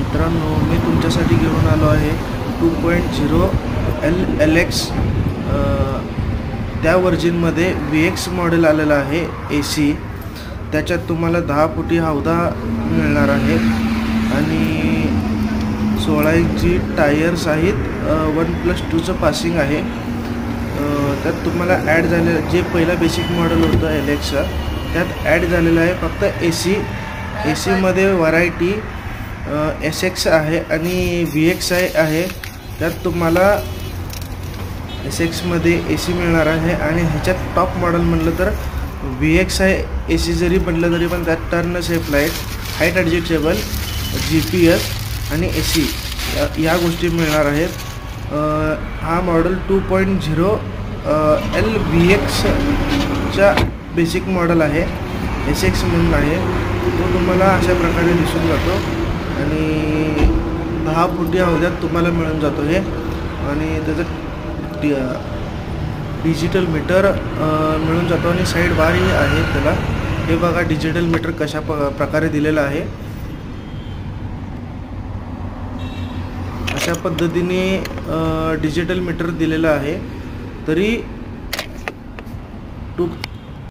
मित्रांनो, मी तुमच्यासाठी घेऊन आलो आहे 2.0 LX. त्या वर्जनमध्ये VX मॉडेल आलेला आहे AC. त्याच्यात तुम्हाला 10 फुटी हौदा मिळणार आहे आणि 16 इंची टायर्स आहेत. 1+2चं पासिंग आहे. त्यात तुम्हाला ॲड झालेलं जे पहिला बेसिक मॉडेल होतं LXचं, त्यात ॲड झालेलं आहे फक्त AC मध्ये व्हरायटी SX आहे आणि VX आहे. त्यात तुम्हाला SX मध्ये AC मिळणार आहे आणि ह्याच्यात टॉप मॉडेल म्हटलं तर VX आहे. AC जरी म्हटलं तरी पण त्यात turn safe light, height adjustable, GPS आणि AC या गोष्टी मिळणार आहेत. हा मॉडेल 2.0 VXचा बेसिक मॉडेल आहे. SX म्हणून आहे. तो तुम्हाला अशा प्रकारे दिसून जातो आणि 10 फुटी हौद्यात तुम्हाला मिळून जातो हे. आणि त्याचं डिजिटल मीटर मिळून जातो आणि साईड बारही आहे त्याला. हे बघा डिजिटल मीटर कशा प्रकारे दिलेलं आहे. अशा पद्धतीने डिजिटल मीटर दिलेलं आहे. तरी